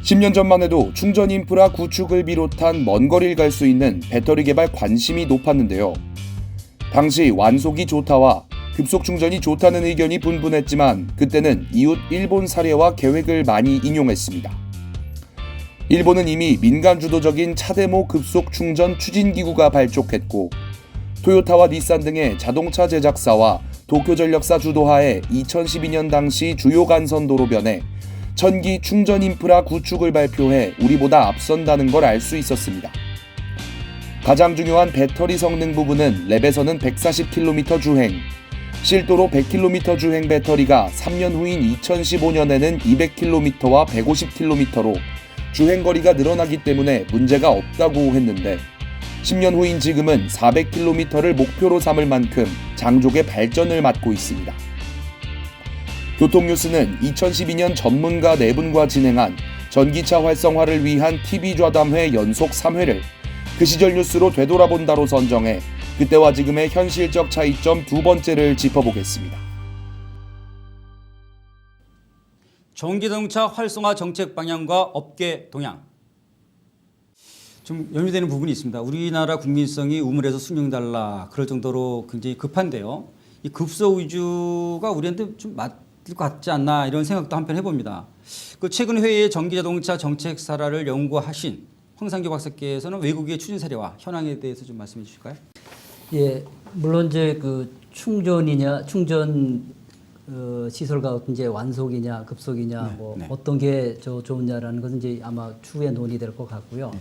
10년 전만 해도 충전 인프라 구축을 비롯한 먼 거리를 갈 수 있는 배터리 개발 관심이 높았는데요. 당시 완속이 좋다와 급속 충전이 좋다는 의견이 분분했지만 그때는 이웃 일본 사례와 계획을 많이 인용했습니다. 일본은 이미 민간 주도적인 차대모 급속 충전 추진기구가 발족했고 토요타와 닛산 등의 자동차 제작사와 도쿄전력사 주도하에 2012년 당시 주요 간선도로변에 전기 충전 인프라 구축을 발표해 우리보다 앞선다는 걸 알 수 있었습니다. 가장 중요한 배터리 성능 부분은 랩에서는 140km 주행, 실도로 100km 주행 배터리가 3년 후인 2015년에는 200km와 150km로 주행거리가 늘어나기 때문에 문제가 없다고 했는데 10년 후인 지금은 400km를 목표로 삼을 만큼 장족의 발전을 맞고 있습니다. 교통뉴스는 2012년 전문가 4분과 진행한 전기차 활성화를 위한 TV좌담회 연속 3회를 그 시절 뉴스로 되돌아본다로 선정해 그때와 지금의 현실적 차이점 2번째를 짚어보겠습니다. 전기자동차 활성화 정책 방향과 업계 동향. 좀 연루되는 부분이 있습니다. 우리나라 국민성이 우물에서 숭늉달라 그럴 정도로 굉장히 급한데요. 이 급속 위주가 우리한테 좀 맞을 것 같지 않나 이런 생각도 한편 해봅니다. 그 최근 회의에 전기자동차 정책 사례를 연구하신 황상규 박사께서는 외국의 추진 사례와 현황에 대해서 좀 말씀해 주실까요? 예, 물론 이제 그 충전 시설가 이제 완속이냐 급속이냐 어떤 게 좋으냐라는 것은 이제 아마 추후에 논의될 것 같고요.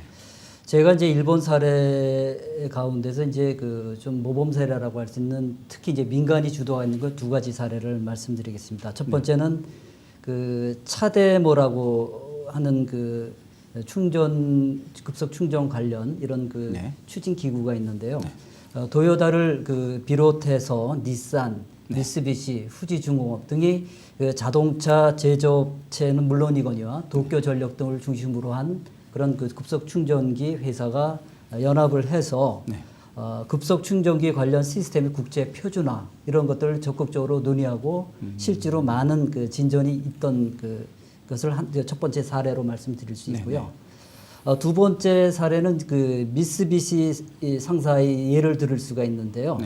제가 이제 일본 사례 가운데서 이제 그 좀 모범 사례라고 할 수 있는 특히 이제 민간이 주도하는 것 2가지 사례를 말씀드리겠습니다. 첫 번째는 그 차대모라고 하는 그 급속 충전 관련 이런 그 추진 기구가 있는데요. 도요타를 그 비롯해서 닛산, 미쓰비시, 후지중공업 등이 그 자동차 제조업체는 물론이거니와 도쿄전력 등을 중심으로 한 그런 그 급속 충전기 회사가 연합을 해서 급속 충전기 관련 시스템의 국제 표준화 이런 것들을 적극적으로 논의하고 실제로 많은 그 진전이 있던 그것을 첫 번째 사례로 말씀드릴 수 있고요. 두 번째 사례는 그 미쓰비시 상사의 예를 들을 수가 있는데요.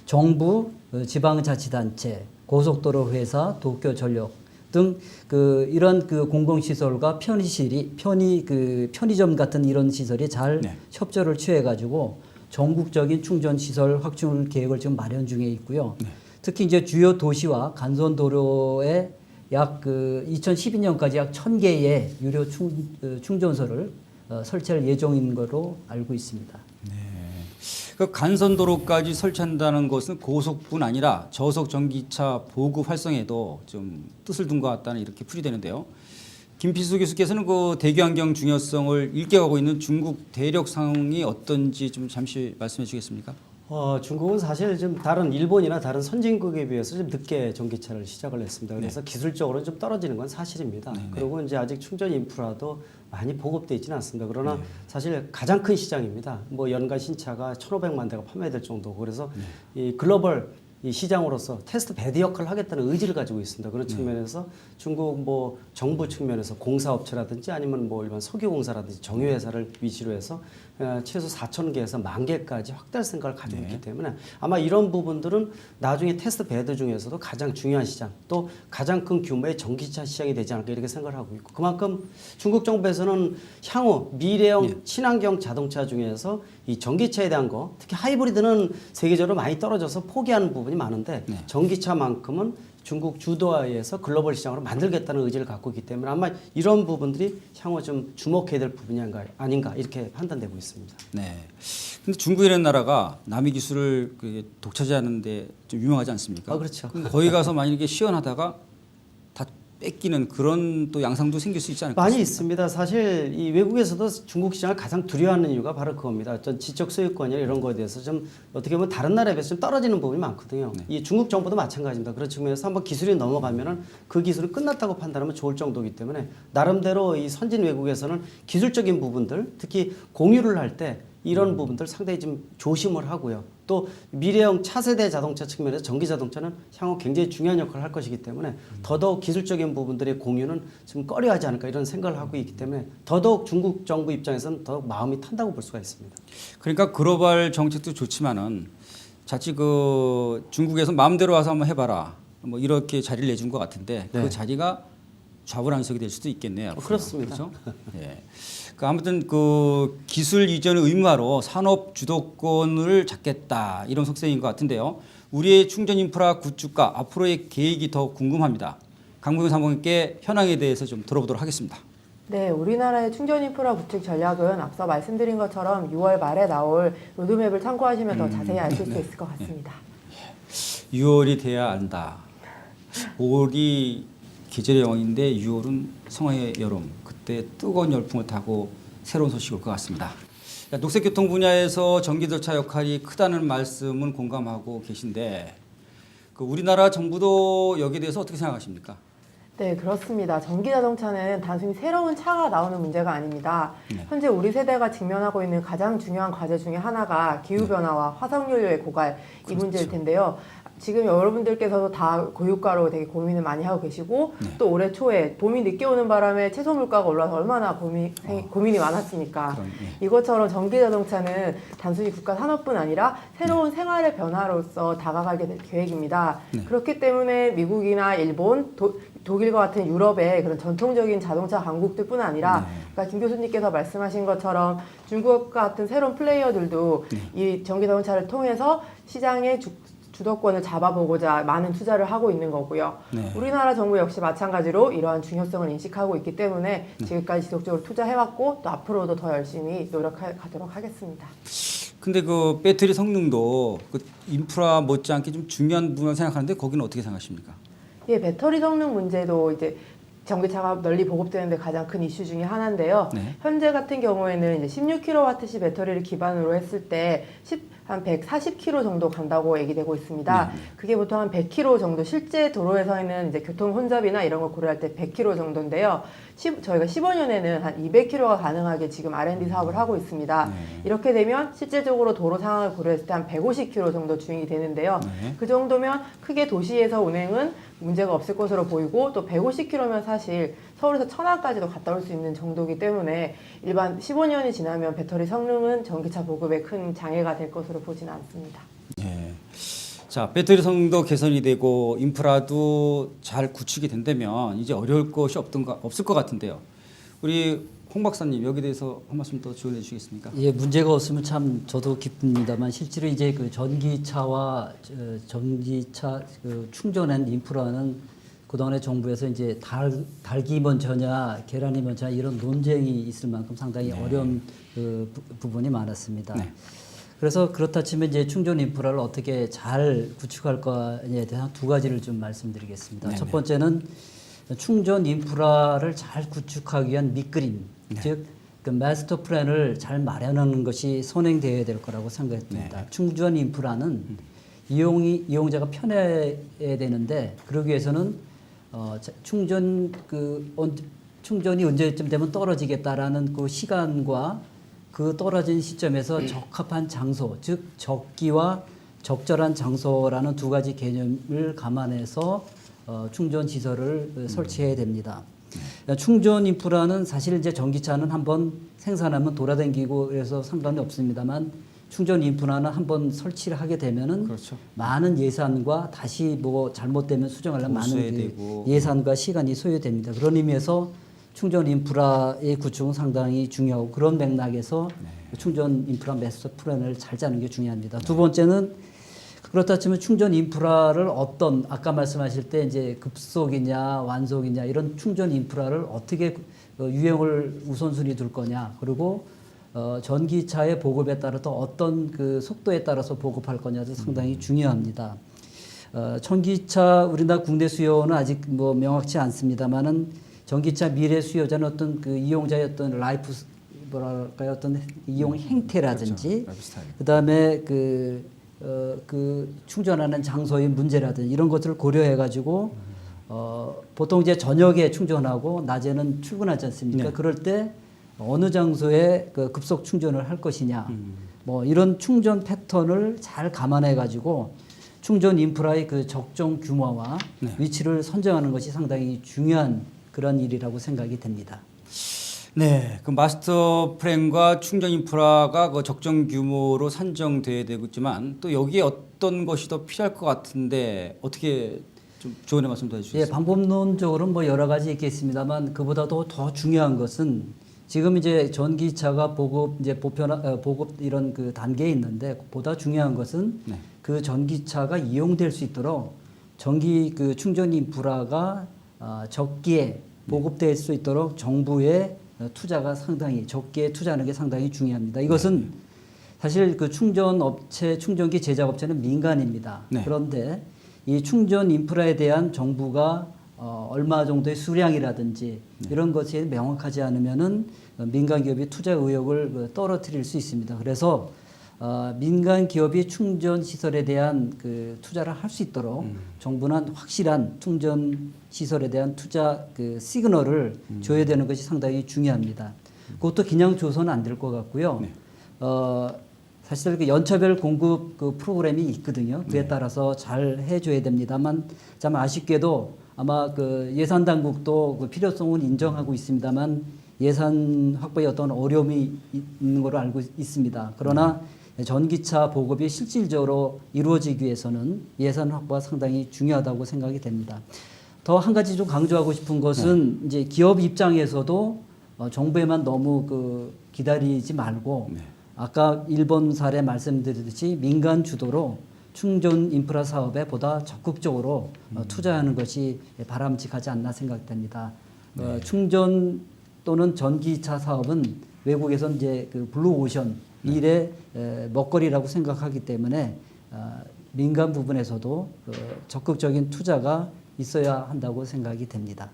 정부, 지방자치단체, 고속도로 회사, 도쿄전력 등 이런 공공시설과 편의점 같은 이런 시설이 잘 협조를 취해가지고 전국적인 충전시설 확충 계획을 지금 마련 중에 있고요. 특히 이제 주요 도시와 간선도로에 약 2012년까지 약 1000개의 유료 충전소를 설치할 예정인 것으로 알고 있습니다. 그 간선도로까지 설치한다는 것은 고속뿐 아니라 저속 전기차 보급 활성에도 좀 뜻을 둔 것 같다는 이렇게 풀이되는데요. 김필수 교수께서는 그 대기환경 중요성을 일깨워가고 있는 중국 대력 상황이 어떤지 좀 잠시 말씀해 주시겠습니까? 중국은 사실 좀 다른 일본이나 다른 선진국에 비해서 좀 늦게 전기차를 시작을 했습니다. 그래서 기술적으로 좀 떨어지는 건 사실입니다. 그리고 이제 아직 충전 인프라도 많이 보급되어 있지는 않습니다. 그러나 사실 가장 큰 시장입니다. 뭐 연간 신차가 1,500만 대가 판매될 정도고 그래서 이 글로벌 이 시장으로서 테스트 베드 역할을 하겠다는 의지를 가지고 있습니다. 그런 측면에서 중국 뭐 정부 측면에서 공사업체라든지 아니면 뭐 일반 석유공사라든지 정유회사를 위시로 해서 최소 4,000개에서 10,000개까지 확대할 생각을 가지고 있기 때문에 아마 이런 부분들은 나중에 테스트 베드 중에서도 가장 중요한 시장 또 가장 큰 규모의 전기차 시장이 되지 않을까 이렇게 생각을 하고 있고 그만큼 중국 정부에서는 향후 미래형 친환경 자동차 중에서 이 전기차에 대한 거 특히 하이브리드는 세계적으로 많이 떨어져서 포기하는 부분이 많은데 전기차만큼은 중국 주도하에서 글로벌 시장으로 만들겠다는 의지를 갖고 있기 때문에 아마 이런 부분들이 향후 좀 주목해야 될 부분이 아닌가 이렇게 판단되고 있습니다. 네. 근데 중국이라는 나라가 남의 기술을 독차지하는데 좀 유명하지 않습니까? 그렇죠. 거기 가서 만약에 시연하다가 다 뺏기는 그런 또 양상도 생길 수 있지 않을까? 많이 있습니다. 사실 이 외국에서도 중국 시장을 가장 두려워하는 이유가 바로 그겁니다. 어떤 지적 소유권이나 이런 거에 대해서 좀 어떻게 보면 다른 나라에 비해서 좀 떨어지는 부분이 많거든요. 이 중국 정부도 마찬가지입니다. 그런 측면에서 한번 기술이 넘어가면은 그 기술이 끝났다고 판단하면 좋을 정도이기 때문에 나름대로 이 선진 외국에서는 기술적인 부분들 특히 공유를 할 때 이런 부분들 상당히 좀 조심을 하고요. 또 미래형 차세대 자동차 측면에서 전기 자동차는 향후 굉장히 중요한 역할을 할 것이기 때문에 더더욱 기술적인 부분들의 공유는 좀 꺼려하지 않을까 이런 생각을 하고 있기 때문에 더더욱 중국 정부 입장에서는 더욱 마음이 탄다고 볼 수가 있습니다. 그러니까 글로벌 정책도 좋지만은 자칫 그 중국에서 마음대로 와서 한번 해봐라 뭐 이렇게 자리를 내준 것 같은데 네. 그 자리가 좌불안석이 될 수도 있겠네요. 그렇습니다. 그렇죠? 예. 그 아무튼 그 기술 이전의 의무화로 산업 주도권을 잡겠다 이런 속셈인 것 같은데요. 우리의 충전 인프라 구축과 앞으로의 계획이 더 궁금합니다. 강봉현 사무관께 현황에 대해서 좀 들어보도록 하겠습니다. 네, 우리나라의 충전 인프라 구축 전략은 앞서 말씀드린 것처럼 6월 말에 나올 로드맵을 참고하시면 더 자세히 아실 수 있을 것 같습니다. 6월이 돼야 안다. 5월이 계절의 영인데 6월은 성화의 여름. 그때 뜨거운 열풍을 타고 새로운 소식이 올 것 같습니다. 녹색교통 분야에서 전기자동차 역할이 크다는 말씀은 공감하고 계신데 그 우리나라 정부도 여기에 대해서 어떻게 생각하십니까? 네, 그렇습니다. 전기 자동차는 단순히 새로운 차가 나오는 문제가 아닙니다. 네. 현재 우리 세대가 직면하고 있는 가장 중요한 과제 중에 하나가 기후변화와 화석연료의 고갈 이 문제일 텐데요. 지금 여러분들께서도 다 고유가로 되게 고민을 많이 하고 계시고 또 올해 초에 봄이 늦게 오는 바람에 채소 물가가 올라서 얼마나 고민이 많았습니까? 이것처럼 전기 자동차는 단순히 국가 산업뿐 아니라 새로운 생활의 변화로서 다가가게 될 계획입니다. 그렇기 때문에 미국이나 일본, 독일과 같은 유럽의 그런 전통적인 자동차 강국들뿐 아니라 그러니까 김 교수님께서 말씀하신 것처럼 중국과 같은 새로운 플레이어들도 이 전기 자동차를 통해서 시장의 주도권을 잡아보고자 많은 투자를 하고 있는 거고요. 네. 우리나라 정부 역시 마찬가지로 이러한 중요성을 인식하고 있기 때문에 지금까지 지속적으로 투자해왔고 또 앞으로도 더 열심히 노력하도록 하겠습니다. 근데 그 배터리 성능도 그 인프라 못지않게 좀 중요한 부분을 생각하는데 거기는 어떻게 생각하십니까? 예, 배터리 성능 문제도 이제 전기차가 널리 보급되는데 가장 큰 이슈 중에 하나인데요. 네. 현재 같은 경우에는 이제 16kWh 배터리를 기반으로 했을 때 한 140km 정도 간다고 얘기되고 있습니다. 그게 보통 한 100km 정도 실제 도로에서는 이제 교통 혼잡이나 이런 걸 고려할 때 100km 정도인데요. 저희가 15년에는 한 200km가 가능하게 지금 R&D 사업을 하고 있습니다. 이렇게 되면 실질적으로 도로 상황을 고려했을 때 한 150km 정도 주행이 되는데요. 그 정도면 크게 도시에서 운행은 문제가 없을 것으로 보이고 또 150km면 사실 서울에서 천안까지도 갔다 올 수 있는 정도이기 때문에 일반 15년이 지나면 배터리 성능은 전기차 보급에 큰 장애가 될 것으로 보지는 않습니다. 예. 자, 배터리 성능도 개선이 되고 인프라도 잘 구축이 된다면 이제 어려울 것이 없을 것 같은데요. 우리 홍 박사님 여기에 대해서 한 말씀 더 지원해 주시겠습니까? 예, 문제가 없으면 참 저도 기쁩니다만 실제로 이제 그 전기차와 전기차 그 충전한 인프라는 그동안에 정부에서 이제 닭이 먼저냐 계란이 먼저냐 이런 논쟁이 있을 만큼 상당히 어려운 그 부분이 많았습니다. 그래서 그렇다 치면 이제 충전 인프라를 어떻게 잘 구축할 거에 대한 두 가지를 좀 말씀드리겠습니다. 첫 번째는 충전 인프라를 잘 구축하기 위한 밑그림, 즉 그 마스터 플랜을 잘 마련하는 것이 선행되어야 될 거라고 생각합니다. 충전 인프라는 이용자가 편해야 되는데 그러기 위해서는 충전이 언제쯤 되면 떨어지겠다라는 그 시간과 그 떨어진 시점에서 적합한 장소, 즉 적기와 적절한 장소라는 두 가지 개념을 감안해서 충전 시설을 설치해야 됩니다. 충전 인프라는 사실 이제 전기차는 한번 생산하면 돌아다니고 그래서 상관이 없습니다만 충전 인프라는 한번 설치를 하게 되면은 그렇죠. 많은 예산과 다시 뭐 잘못되면 수정하려면 많은 되고. 예산과 시간이 소요됩니다. 그런 의미에서 충전 인프라의 구축은 상당히 중요하고 그런 맥락에서 충전 인프라 마스터 플랜을 잘 짜는 게 중요합니다. 두 번째는 그렇다 치면 충전 인프라를 아까 말씀하실 때 이제 급속이냐 완속이냐 이런 충전 인프라를 어떻게 유형을 우선순위 둘 거냐 그리고 전기차의 보급에 따라서 어떤 그 속도에 따라서 보급할 거냐도 상당히 중요합니다. 전기차 우리나라 국내 수요는 아직 뭐 명확치 않습니다만은 전기차 미래 수요자는 어떤 그 이용자의 어떤 라이프 뭐랄까요 어떤 이용 행태라든지 그다음에 그 충전하는 장소의 문제라든지 이런 것들을 고려해 가지고 보통 이제 저녁에 충전하고 낮에는 출근하지 않습니까? 그럴 때 어느 장소에 그 급속 충전을 할 것이냐 뭐 이런 충전 패턴을 잘 감안해 가지고 충전 인프라의 그 적정 규모와 네. 위치를 선정하는 것이 상당히 중요한 그런 일이라고 생각이 됩니다. 네, 그 마스터 플랜과 충전 인프라가 그 적정 규모로 산정돼야 되겠지만 또 여기에 어떤 것이 더 필요할 것 같은데 어떻게 좀 조언의 말씀 더 예, 해주시겠어요? 방법론적으로는 뭐 여러 가지 있겠습니다만 그보다도 더 중요한 것은 지금 이제 전기차가 보급 이제 보급 이런 그 단계에 있는데 보다 중요한 것은 네. 그 전기차가 이용될 수 있도록 전기 그 충전 인프라가 적기에 보급될 수 있도록 정부의 투자가 상당히 적기에 투자하는 게 상당히 중요합니다. 이것은 사실 그 충전 업체, 충전기 제작 업체는 민간입니다. 네. 그런데 이 충전 인프라에 대한 정부가 얼마 정도의 수량이라든지 이런 것이 명확하지 않으면은 민간 기업이 투자 의욕을 떨어뜨릴 수 있습니다. 그래서 민간 기업이 충전 시설에 대한 그 투자를 할 수 있도록 정부는 확실한 충전 시설에 대한 투자 그 시그널을 줘야 되는 것이 상당히 중요합니다. 그것도 그냥 줘서는 안 될 것 같고요. 네. 사실 그 연차별 공급 그 프로그램이 있거든요. 그에 네. 따라서 잘 해줘야 됩니다만 참 아쉽게도 아마 그 예산 당국도 그 필요성은 인정하고 있습니다만 예산 확보에 어떤 어려움이 있는 걸로 알고 있습니다. 그러나 전기차 보급이 실질적으로 이루어지기 위해서는 예산 확보가 상당히 중요하다고 생각이 됩니다. 더 한 가지 좀 강조하고 싶은 것은 이제 기업 입장에서도 정부에만 너무 그 기다리지 말고 아까 일본 사례 말씀드렸듯이 민간 주도로 충전 인프라 사업에 보다 적극적으로 투자하는 것이 바람직하지 않나 생각됩니다. 충전 또는 전기차 사업은 외국에서는 이제 그 블루 오션 일의 먹거리라고 생각하기 때문에 민간 부분에서도 그 적극적인 투자가 있어야 한다고 생각이 됩니다.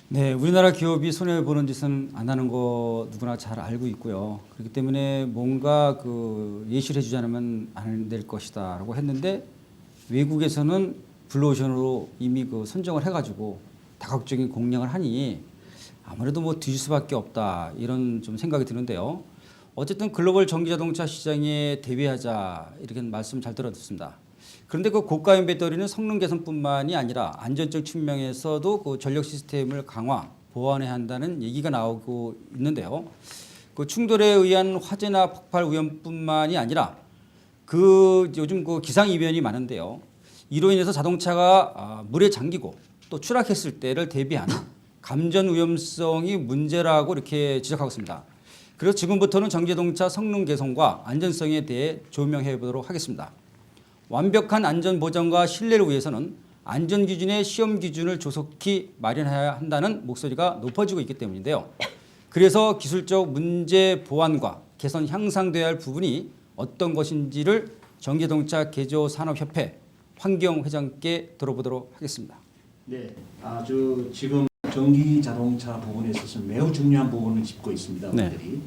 네, 우리나라 기업이 손해 보는 짓은 안 하는 거 누구나 잘 알고 있고요. 그렇기 때문에 뭔가 그 예시를 해주지 않으면 안 될 것이다라고 했는데 외국에서는 블루오션으로 이미 그 선정을 해가지고 다각적인 공략을 하니 아무래도 뭐 뒤질 수밖에 없다 이런 좀 생각이 드는데요. 어쨌든 글로벌 전기자동차 시장에 대비하자 이렇게 말씀 잘 들었습니다. 그런데 그 고가형 배터리는 성능 개선뿐만이 아니라 안전적 측면에서도 그 전력 시스템을 강화, 보완해야 한다는 얘기가 나오고 있는데요. 그 충돌에 의한 화재나 폭발 위험뿐만이 아니라 그 요즘 그 기상 이변이 많은데요. 이로 인해서 자동차가 물에 잠기고 또 추락했을 때를 대비하는 감전 위험성이 문제라고 이렇게 지적하고 있습니다. 그래서 지금부터는 전기자동차 성능 개선과 안전성에 대해 조명해 보도록 하겠습니다. 완벽한 안전 보장과 신뢰를 위해서는 안전 기준의 시험 기준을 조속히 마련해야 한다는 목소리가 높아지고 있기 때문인데요. 그래서 기술적 문제 보완과 개선 향상돼야 할 부분이 어떤 것인지를 전기자동차 개조산업협회 환경회장께 들어보도록 하겠습니다. 네, 아주 지금 전기 자동차 부분에 있어서 매우 중요한 부분을 짚고 있습니다. 네. 우리들이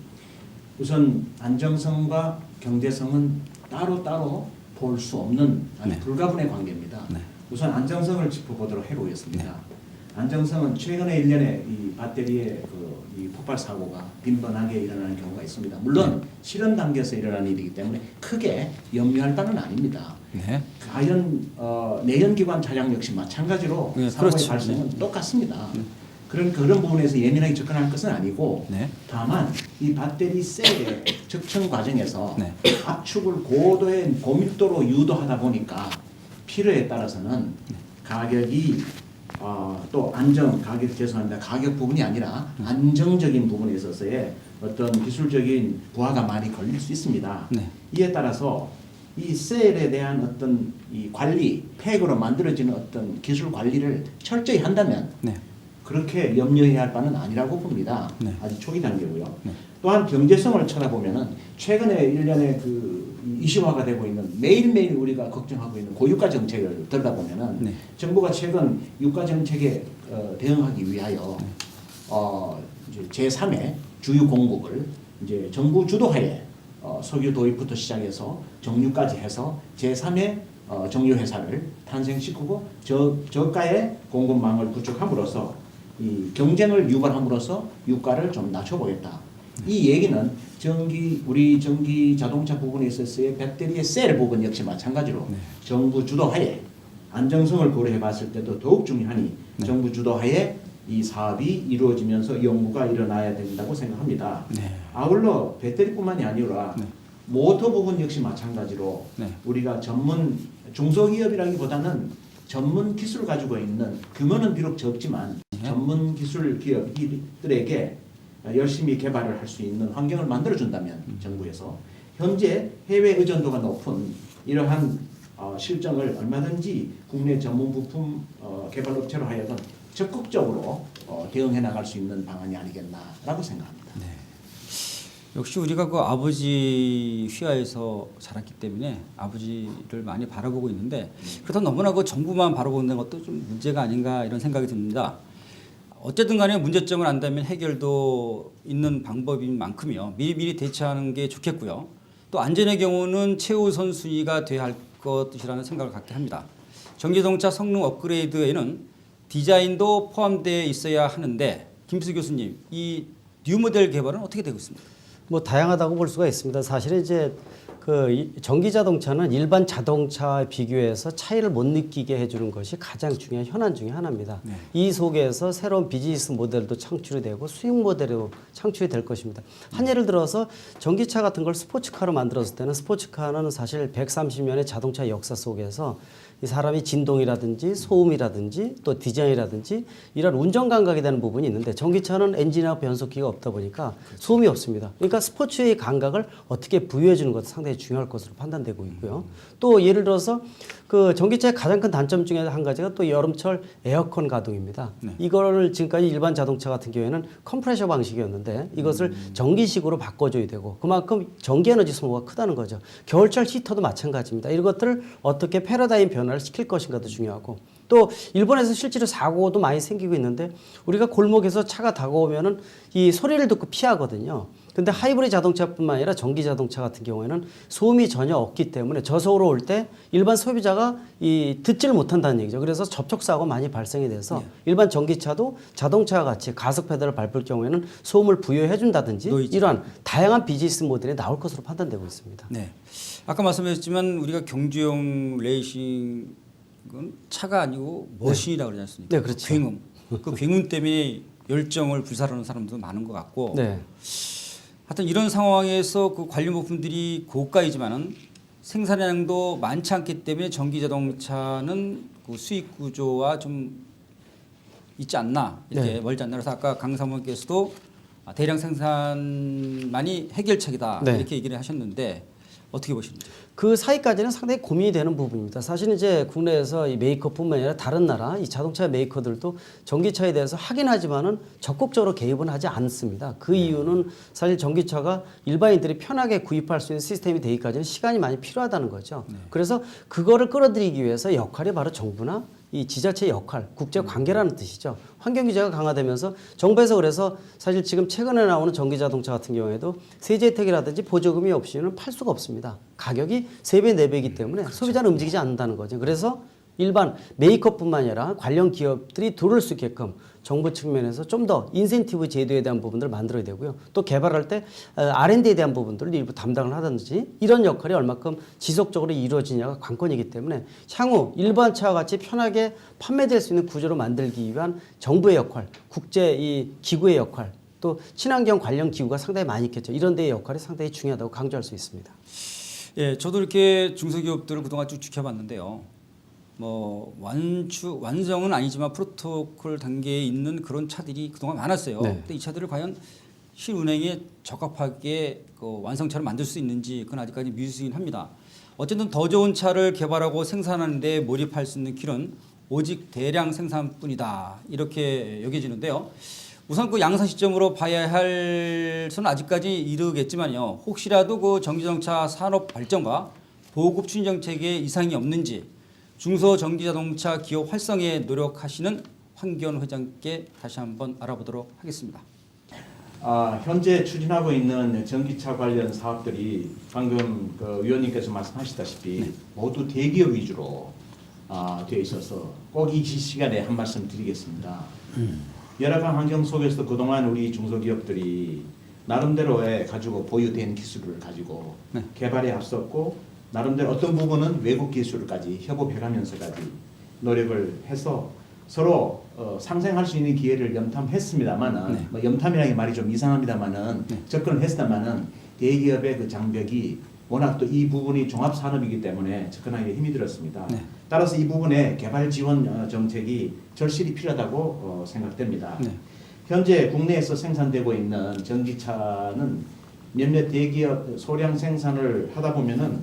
우선 안정성과 경제성은 따로 볼 수 없는 아주 네. 불가분의 관계입니다. 네. 우선 안정성을 짚어보도록 해보겠습니다. 안정성은 최근에 1년에 이 배터리의 이 폭발 사고가 빈번하게 일어나는 경우가 있습니다. 물론 실험 단계에서 일어나는 일이기 때문에 크게 염려할 바는 아닙니다. 네. 과연 내연기관 차량 역시 마찬가지로 네, 사고의 그렇죠. 발생은 똑같습니다. 그런 부분에서 예민하게 접근할 것은 아니고 네. 다만 이 배터리 셀의 적층 과정에서 네. 압축을 고도의 고밀도로 유도하다 보니까 필요에 따라서는 가격이 또 안정 가격 죄송합니다. 가격 부분이 아니라 안정적인 부분에 있어서의 어떤 기술적인 부하가 많이 걸릴 수 있습니다. 네. 이에 따라서 이 셀에 대한 어떤 이 관리, 팩으로 만들어지는 어떤 기술 관리를 철저히 한다면 네. 그렇게 염려해야 할 바는 아니라고 봅니다. 네. 아직 초기 단계고요. 네. 또한 경제성을 쳐다보면은 최근에 일련의 그 이슈화가 되고 있는 매일매일 우리가 걱정하고 있는 고유가 정책을 들여다보면은 네. 정부가 최근 유가 정책에 대응하기 위하여 이제 제3의 주유 공급을 이제 정부 주도하에 석유 도입부터 시작해서 정유까지 해서 제3의 정유 회사를 탄생시키고 저가의 공급망을 구축함으로써 이 경쟁을 유발함으로써 유가를 좀 낮춰보겠다. 이 얘기는 우리 전기 자동차 부분에 있어서의 배터리의 셀 부분 역시 마찬가지로 정부 주도하에 안정성을 고려해 봤을 때도 더욱 중요하니 정부 주도하에 이 사업이 이루어지면서 연구가 일어나야 된다고 생각합니다. 아울러 배터리뿐만이 아니라 모터 부분 역시 마찬가지로 우리가 전문 중소기업이라기보다는 전문 기술을 가지고 있는 규모는 비록 적지만 전문 기술 기업들에게 열심히 개발을 할 수 있는 환경을 만들어준다면 정부에서 현재 해외 의존도가 높은 이러한 실정을 얼마든지 국내 전문 부품 개발 업체로 하여금 적극적으로 대응해 나갈 수 있는 방안이 아니겠나라고 생각합니다. 역시 우리가 그 아버지 휘하에서 자랐기 때문에 아버지를 많이 바라보고 있는데 그렇다 너무나 그 정부만 바라보는 것도 좀 문제가 아닌가 이런 생각이 듭니다. 어쨌든 간에 문제점을 안다면 해결도 있는 방법인 만큼요. 미리 대처하는 게 좋겠고요. 또 안전의 경우는 최우선 순위가 돼야 할 것이라는 생각을 갖게 합니다. 전기자동차 성능 업그레이드에는 디자인도 포함되어 있어야 하는데 김수 교수님, 이 뉴 모델 개발은 어떻게 되고 있습니까? 뭐 다양하다고 볼 수가 있습니다. 사실은 이제 그 전기 자동차는 일반 자동차에 비교해서 차이를 못 느끼게 해주는 것이 가장 중요한 현안 중에 하나입니다. 이 속에서 새로운 비즈니스 모델도 창출이 되고 수익 모델도 창출이 될 것입니다. 한 예를 들어서 전기차 같은 걸 스포츠카로 만들었을 때는 스포츠카는 사실 130년의 자동차 역사 속에서 이 사람이 진동이라든지 소음이라든지 또 디자인이라든지 이런 운전 감각에 대한 부분이 있는데 전기차는 엔진하고 변속기가 없다 보니까 소음이 없습니다. 그러니까 스포츠의 감각을 어떻게 부여해 주는 것도 상당히 중요할 것으로 판단되고 있고요. 또 예를 들어서 그 전기차의 가장 큰 단점 중에 한 가지가 또 여름철 에어컨 가동입니다. 이거를 지금까지 일반 자동차 같은 경우에는 컴프레셔 방식이었는데 이것을 전기식으로 바꿔줘야 되고 그만큼 전기 에너지 소모가 크다는 거죠. 겨울철 히터도 마찬가지입니다. 이런 것들을 어떻게 패러다임 변화를 시킬 것인가도 중요하고 또 일본에서 실제로 사고도 많이 생기고 있는데 우리가 골목에서 차가 다가오면은 이 소리를 듣고 피하거든요. 근데 하이브리드 자동차뿐만 아니라 전기 자동차 같은 경우에는 소음이 전혀 없기 때문에 저속으로 올 때 일반 소비자가 이 듣지를 못한다는 얘기죠. 그래서 접촉 사고 많이 발생이 돼서 일반 전기차도 자동차와 같이 가속 페달을 밟을 경우에는 소음을 부여해 준다든지 이러한 다양한 비즈니스 모델이 나올 것으로 판단되고 있습니다. 네. 아까 말씀하셨지만 우리가 경주용 레이싱은 차가 아니고 머신이라고 그러지 않습니까? 네, 그렇죠. 굉음. 그 굉음 때문에 열정을 불사르는 사람도 많은 것 같고 네. 하여튼 이런 상황에서 그 관련 부품들이 고가이지만은 생산량도 많지 않기 때문에 전기 자동차는 그 수익 구조와 좀 있지 않나 이렇게 멀지 않나 그래서 아까 강 사모님께서도 대량 생산만이 해결책이다 이렇게 얘기를 하셨는데 어떻게 보십니까? 그 사이까지는 상당히 고민이 되는 부분입니다. 사실 이제 국내에서 이 메이커뿐만 아니라 다른 나라 이 자동차 메이커들도 전기차에 대해서 하긴 하지만은 적극적으로 개입은 하지 않습니다. 그 이유는 사실 전기차가 일반인들이 편하게 구입할 수 있는 시스템이 되기까지는 시간이 많이 필요하다는 거죠. 그래서 그거를 끌어들이기 위해서 역할이 바로 정부나 이 지자체의 역할, 국제 관계라는 뜻이죠. 환경 규제가 강화되면서 정부에서 그래서 사실 지금 최근에 나오는 전기 자동차 같은 경우에도 세제 혜택이라든지 보조금이 없이는 팔 수가 없습니다. 가격이 3배, 4배이기 때문에 소비자는 움직이지 않는다는 거죠. 그래서 일반 메이커뿐만 아니라 관련 기업들이 들어올 수 있게끔 정부 측면에서 좀 더 인센티브 제도에 대한 부분들을 만들어야 되고요. 또 개발할 때 R&D에 대한 부분들을 일부 담당을 하든지 이런 역할이 얼마큼 지속적으로 이루어지냐가 관건이기 때문에 향후 일반 차와 같이 편하게 판매될 수 있는 구조로 만들기 위한 정부의 역할, 국제 이 기구의 역할, 또 친환경 관련 기구가 상당히 많이 있겠죠. 이런 데의 역할이 상당히 중요하다고 강조할 수 있습니다. 예, 저도 이렇게 중소기업들을 그동안 쭉 지켜봤는데요. 뭐 완성은 아니지만 프로토콜 단계에 있는 그런 차들이 그동안 많았어요. 근데 이 차들을 과연 실운행에 적합하게 그 완성차를 만들 수 있는지 그건 아직까지 미지수긴 합니다. 어쨌든 더 좋은 차를 개발하고 생산하는 데 몰입할 수 있는 길은 오직 대량 생산뿐이다. 이렇게 여겨지는데요. 우선 그 양산 시점으로 봐야 할 수는 아직까지 이르겠지만요. 혹시라도 그 전기자동차 산업 발전과 보급 추진 정책에 이상이 없는지 중소전기자동차 기업 활성에 노력하시는 황교안 회장께 다시 한번 알아보도록 하겠습니다. 현재 추진하고 있는 전기차 관련 사업들이 방금 그 위원님께서 말씀하셨다시피 모두 대기업 위주로 되어 있어서 꼭 이 시간에 한 말씀 드리겠습니다. 열악한 환경 속에서도 그동안 우리 중소기업들이 나름대로의 가지고 보유된 기술을 가지고 네. 개발에 앞섰고 나름대로 어떤 부분은 외국 기술까지 협업해가면서까지 노력을 해서 서로 상생할 수 있는 기회를 염탐했습니다만은 네. 뭐 염탐이라는 말이 좀 이상합니다만은 네. 접근을 했습니다만은 대기업의 그 장벽이 워낙 또 이 부분이 종합 산업이기 때문에 접근하기 힘이 들었습니다. 네. 따라서 이 부분에 개발 지원 정책이 절실히 필요하다고 생각됩니다. 네. 현재 국내에서 생산되고 있는 전기차는 몇몇 대기업 소량 생산을 하다 보면은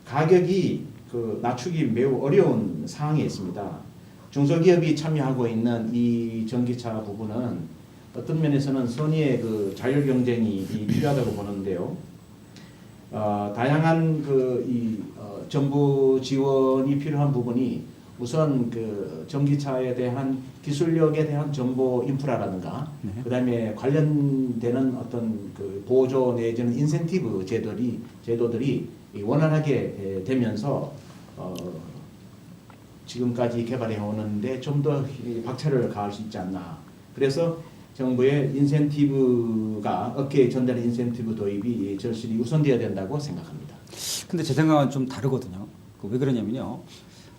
가격이 그 낮추기 매우 어려운 상황에 있습니다. 중소기업이 참여하고 있는 이 전기차 부분은 어떤 면에서는 선의의 그 자율 경쟁이 필요하다고 보는데요. 다양한 정부 지원이 필요한 부분이 우선 그 전기차에 대한 기술력에 대한 정보 인프라라든가 네. 그다음에 관련되는 어떤 그 보조 내지는 인센티브 제도들이 원활하게 되면서 지금까지 개발해 오는데 좀 더 박차를 가할 수 있지 않나. 그래서 정부의 인센티브가 업계에 전달의 인센티브 도입이 절실히 우선되어야 된다고 생각합니다. 근데 제 생각은 좀 다르거든요. 왜 그러냐면요.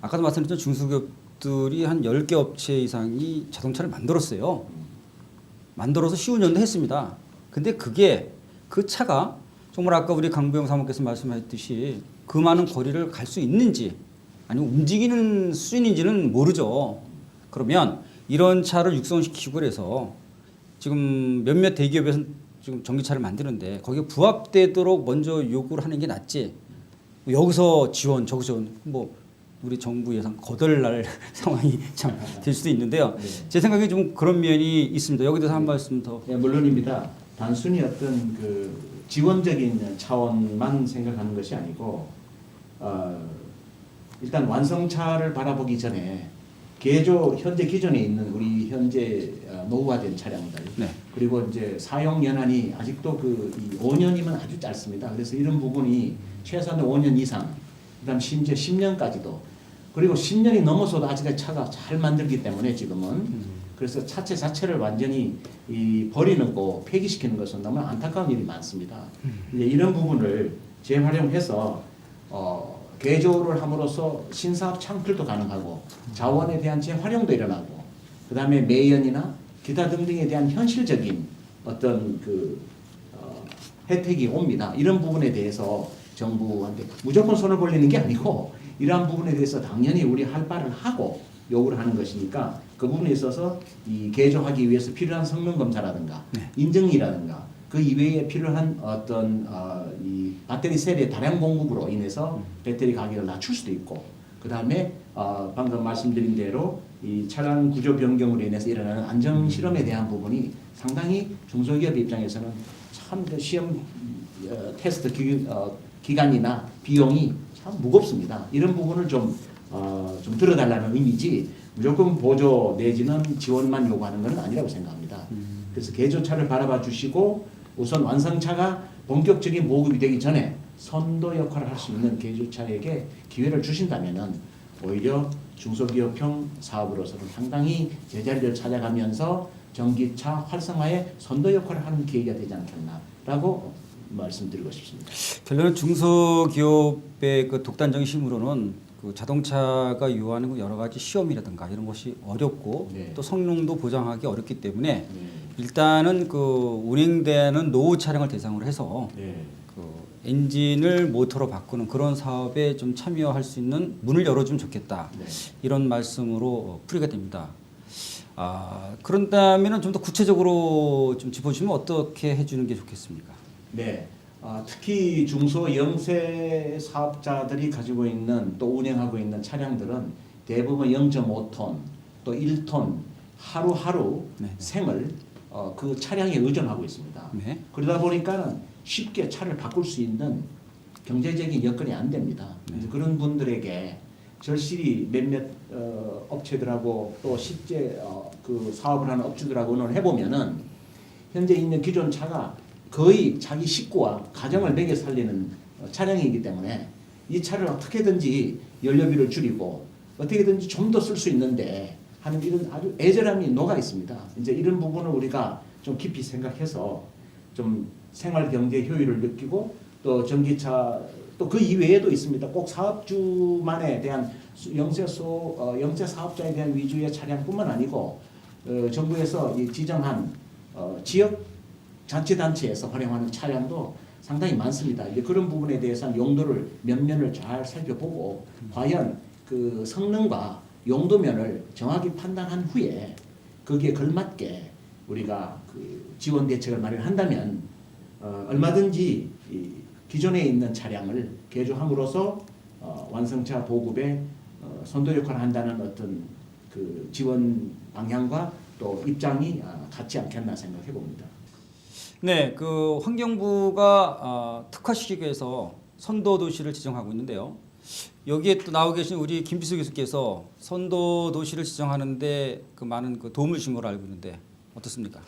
아까도 말씀드렸던 중소기업들이 한 10개 업체 이상이 자동차를 만들었어요. 만들어서 시운전도 했습니다. 근데 그 차가 정말 아까 우리 강부영 사모께서 말씀하셨듯이 그 많은 거리를 갈 수 있는지 아니면 움직이는 수준인지는 모르죠. 그러면 이런 차를 육성시키고 그래서 지금 몇몇 대기업에서 지금 전기차를 만드는데 거기에 부합되도록 먼저 요구를 하는 게 낫지. 여기서 지원, 저기서 지원, 뭐 우리 정부 예산 거덜날 상황이 참 될 수도 있는데요. 제 생각에 좀 그런 면이 있습니다. 여기 대해서 한 말씀 더. 네, 물론입니다. 단순히 어떤 그 지원적인 차원만 생각하는 것이 아니고 일단 완성차를 바라보기 전에 현재 기존에 있는 우리 현재 노후화된 차량들 네. 그리고 이제 사용 연한이 아직도 이 5년이면 아주 짧습니다. 그래서 이런 부분이 최소한 5년 이상, 그다음 심지어 10년까지도 그리고 10년이 넘어서도 아직까지 차가 잘 만들기 때문에 지금은 그래서 차체 자체를 완전히 버리는 거 폐기시키는 것은 너무 안타까운 일이 많습니다. 이제 이런 부분을 재활용해서 개조를 함으로써 신사업 창출도 가능하고 자원에 대한 재활용도 일어나고 그 다음에 매연이나 기타 등등에 대한 현실적인 어떤 혜택이 옵니다. 이런 부분에 대해서 정부한테 무조건 손을 벌리는 게 아니고 이러한 부분에 대해서 당연히 우리 할 바를 하고 요구를 하는 것이니까 그 부분에 있어서 이 개조하기 위해서 필요한 성능 검사라든가 인증이라든가 그 이외에 필요한 어떤 이 배터리 셀의 다량 공급으로 인해서 배터리 가격을 낮출 수도 있고 그 다음에 방금 말씀드린 대로 이 차량 구조 변경으로 인해서 일어나는 안전 실험에 대한 부분이 상당히 중소기업 입장에서는 참 시험 테스트 기간이나 비용이 참 무겁습니다. 이런 부분을 좀 들어달라는 의미지 무조건 보조 내지는 지원만 요구하는 것은 아니라고 생각합니다. 그래서 개조차를 바라봐 주시고 우선 완성차가 본격적인 보급이 되기 전에 선도 역할을 할 수 있는 개조차에게 기회를 주신다면은 오히려 중소기업형 사업으로서는 상당히 제자리를 찾아가면서 전기차 활성화에 선도 역할을 하는 계기가 되지 않겠나라고 말씀드리고 싶습니다. 결론은 중소기업의 그 독단적인 힘으로는 그 자동차가 요하는 여러 가지 시험이라든가 이런 것이 어렵고 네. 또 성능도 보장하기 어렵기 때문에 네. 일단은 그 운행되는 노후 차량을 대상으로 해서 네. 그 엔진을 모터로 바꾸는 그런 사업에 좀 참여할 수 있는 문을 열어주면 좋겠다. 네. 이런 말씀으로 풀이가 됩니다. 그런다면은 좀 더 구체적으로 좀 짚어주시면 어떻게 해주는 게 좋겠습니까? 네. 특히 중소 영세 사업자들이 가지고 있는 또 운행하고 있는 차량들은 대부분 0.5톤 또 1톤 하루하루 네. 생을 그 차량에 의존하고 있습니다. 네. 그러다 보니까는 쉽게 차를 바꿀 수 있는 경제적인 여건이 안 됩니다. 그래서 그런 분들에게 절실히 몇몇 업체들하고 또 실제 그 사업을 하는 업주들하고 의논을 해보면은 현재 있는 기존 차가 거의 자기 식구와 가정을 먹여 살리는 차량이기 때문에 이 차를 어떻게든지 연료비를 줄이고 어떻게든지 좀 더 쓸 수 있는데 하는 이런 아주 애절함이 녹아 있습니다. 이제 이런 부분을 우리가 좀 깊이 생각해서 좀 생활 경제 효율을 느끼고 또 전기차 또 그 이외에도 있습니다. 꼭 사업주만에 대한 영세 사업자에 대한 위주의 차량뿐만 아니고 정부에서 이 지정한 지역 자치단체에서 활용하는 차량도 상당히 많습니다. 이제 그런 부분에 대해서는 용도를 면면을 잘 살펴보고 과연 그 성능과 용도면을 정확히 판단한 후에 거기에 걸맞게 우리가 그 지원 대책을 마련한다면 얼마든지 이 기존에 있는 차량을 개조함으로써 완성차 보급에 선도 역할을 한다는 어떤 그 지원 방향과 또 입장이 같지 않겠나 생각해 봅니다. 네, 그 환경부가 특화시키기 위해서 선도 도시를 지정하고 있는데요. 여기에 또 나오 계신 우리 김비수 교수께서 선도 도시를 지정하는데 그 많은 그 도움을 주신 걸로 알고 있는데 어떻습니까?